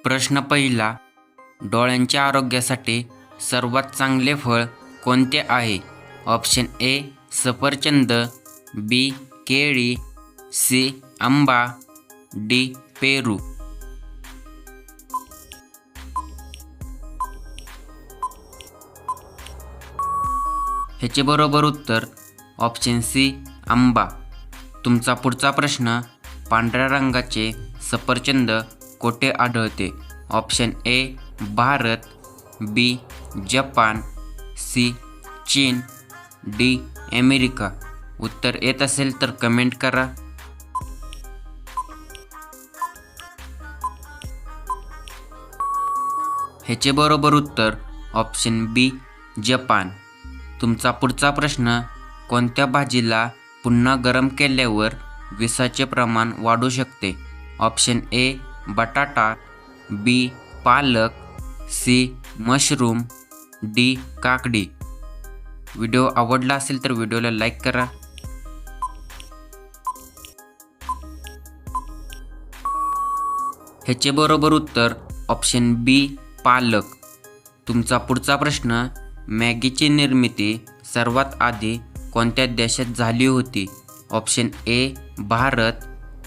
प्रश्न पहिला. डोळ्यांच्या आरोग्यासाठी सर्वात चांगले फळ कोणते आहे? ऑप्शन ए सफरचंद, बी केळी, सी आंबा, डी पेरू. ह्याचे बरोबर उत्तर ऑप्शन सी आंबा. तुमचा पुढचा प्रश्न. पांढऱ्या रंगाचे सफरचंद कोठे आढळते? Option A Bharat, B Japan, C चीन, डी अमेरिका. उत्तर येत असेल तर कमेंट करा. ह्याचे बरोबर उत्तर ऑप्शन बी जपान. तुमचा पुढचा प्रश्न. कोणत्या भाजीला पुन्हा गरम केल्यावर विषाचे प्रमाण वाढू शकते? ऑप्शन ए बटाटा, बी पालक, सी मशरूम, डी काकडी. व्हिडिओ आवडला असेल तर व्हिडिओला लाईक करा. ह्याचे बरोबर उत्तर ऑप्शन बी पालक. तुमचा पुढचा प्रश्न. मॅगीची निर्मिती सर्वात आधी कोणत्या देशात झाली होती? ऑप्शन ए भारत,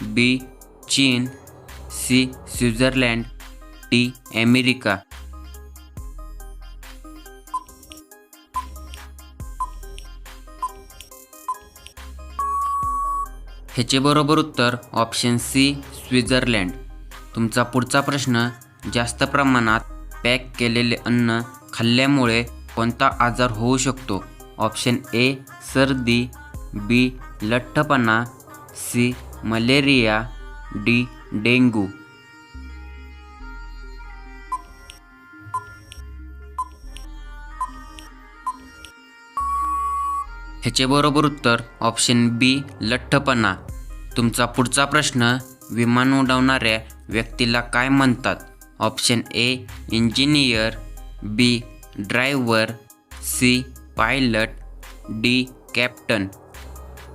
बी चीन, सी स्वित्झर्लंड, डी अमेरिका. ह्याचे बरोबर उत्तर ऑप्शन सी स्वित्झर्लंड. तुमचा पुढचा प्रश्न. जास्त प्रमाणात पॅक केलेले अन्न खाल्ल्यामुळे कोणता आजार होऊ शकतो? ऑप्शन ए सर्दी, बी लठ्ठपणा, सी मलेरिया, डी डेंग्यू. ह्याचे बरोबर उत्तर ऑप्शन बी लठ्ठपणा. तुमचा पुढचा प्रश्न. विमान उडवणाऱ्या व्यक्तीला काय म्हणतात? Option A engineer, B driver, C pilot, D captain.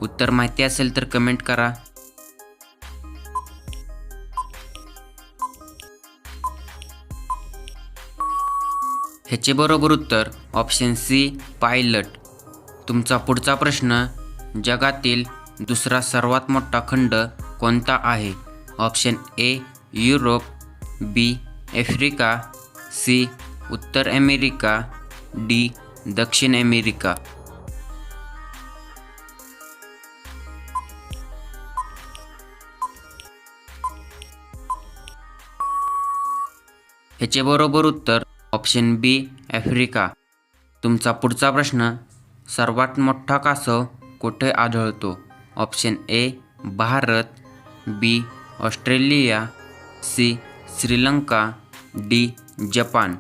उत्तर माहिती असेल तर कमेंट करा. ह्याचे बरोबर उत्तर ऑप्शन सी पायलट. तुमचा पुढचा प्रश्न. जगातील दुसरा सर्वात मोठा खंड कोणता आहे? Option A Europe, B Africa, C उत्तर अमेरिका, डी दक्षिण अमेरिका. ह्याचे बरोबर उत्तर ऑप्शन बी आफ्रिका. तुमचा पुढचा प्रश्न. सर्वात मोठा कासव कुठे आढळतो? Option A Bharat, B Australia, C Sri Lanka, D Japan.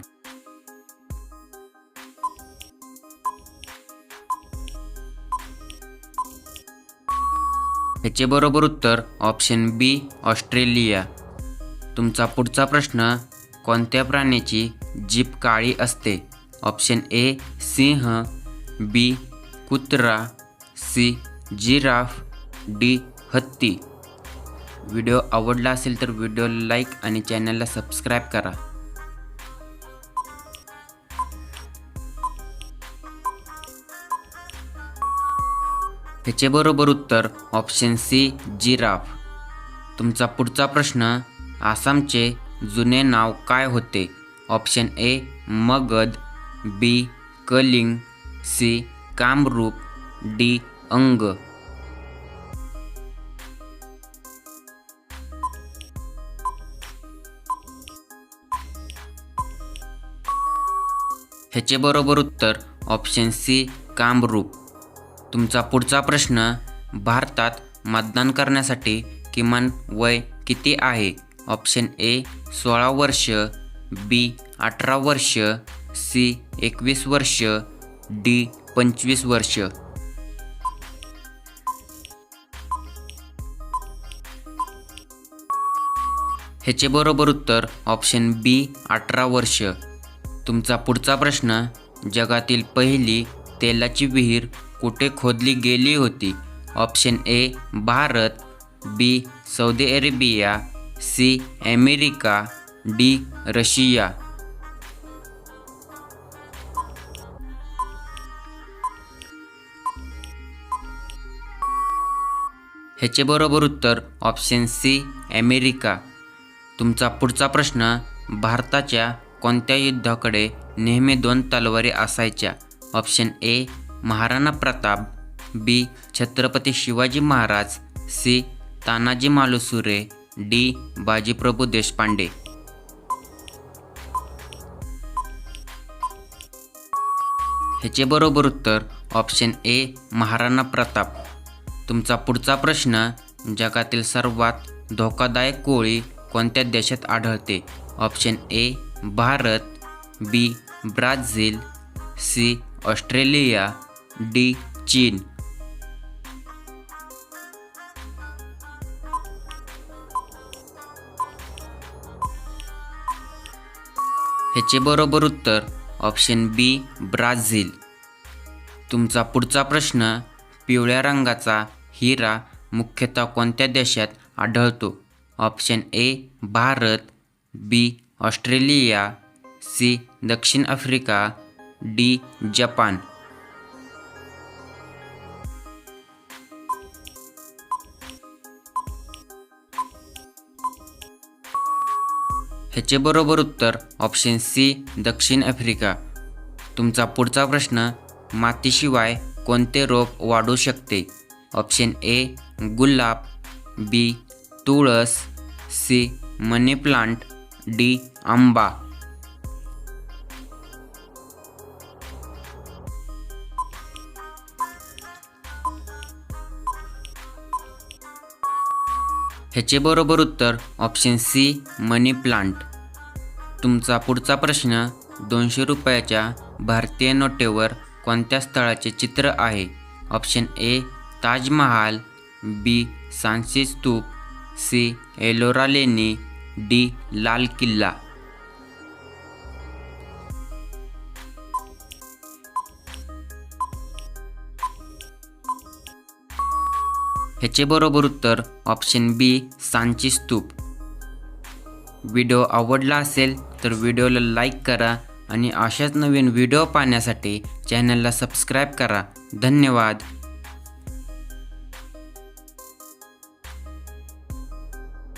ह्याचे बरोबर उत्तर ऑप्शन बी ऑस्ट्रेलिया. तुमचा पुढचा प्रश्न. कोणत्या प्राण्याची जीभ काळी असते? ऑप्शन ए सिंह, बी कुत्रा, सी जिराफ, डी हत्ती. व्हिडिओ आवडला असेल तर व्हिडिओला लाईक आणि चॅनलला सबस्क्राईब करा. ह्याचे बरोबर उत्तर ऑप्शन सी जिराफ. तुमचा पुढचा प्रश्न. आसामचे जुने नाव काय होते? Option A Magadh, B Kalinga, C Kamrup, D Anga. ह्याचे बरोबर उत्तर ऑप्शन सी कामरूप. तुमचा पुढचा प्रश्न. भारतात मतदान करण्यासाठी किमान वय किती आहे? ऑप्शन ए 16 वर्ष, बी 18 वर्ष, सी 21 वर्ष, डी 25 वर्ष. ह्याचे बरोबर उत्तर ऑप्शन बी 18 वर्ष. तुमचा पुढचा प्रश्न. जगातील पहिली तेलाची विहीर कुठे खोदली गेली होती? Option A Bharat, B Saudi Arabia, C America, D Russia. ह्याचे बरोबर उत्तर ऑप्शन सी अमेरिका. तुमचा पुढचा प्रश्न, भारताच्या कोणत्या युद्धाकडे नेहमी 2 तलवारी असायच्या? Option A Maharana Pratap, B Chhatrapati Shivaji Maharaj, C Tanaji Malusare, D Bajiprabhu Deshpande. ह्याचे बरोबर उत्तर ऑप्शन ए महाराणा प्रताप. तुमचा पुढचा प्रश्न, जगातील सर्वात धोकादायक कोळी कोणत्या देशात आढळते? Option A Bharat, B Brazil, C Australia, D चीन. ह्याचे बरोबर उत्तर ऑप्शन बी ब्राझील. तुमचा पुढचा प्रश्न, पिवळ्या रंगाचा हिरा मुख्यतः कोणत्या देशात आढळतो? Option A Bharat, B Australia, C दक्षिण आफ्रिका, डी जपान. ह्याचे बरोबर उत्तर ऑप्शन सी दक्षिण आफ्रिका. तुमचा पुढचा प्रश्न, मातीशिवाय कोणते रोप वाढू शकते? ऑप्शन ए गुलाब, बी तुळस, सी मनी प्लांट, डी आंबा. ह्याचे बरोबर उत्तर ऑप्शन सी मनी प्लांट. तुमचा पुढचा प्रश्न, 200 रुपयाच्या भारतीय नोटेवर कोणत्या स्थळाचे चित्र आहे? ऑप्शन ए ताजमहाल, बी सांची स्तूप, सी एलोरा लेणी, डी लाल किल्ला. ह्याचे बरोबर उत्तर ऑप्शन बी सांची स्तूप. व्हिडिओ आवडला असेल तर व्हिडिओला लाईक करा आणि अशाच नवीन व्हिडिओ पाहण्यासाठी चॅनलला सबस्क्राईब करा. धन्यवाद.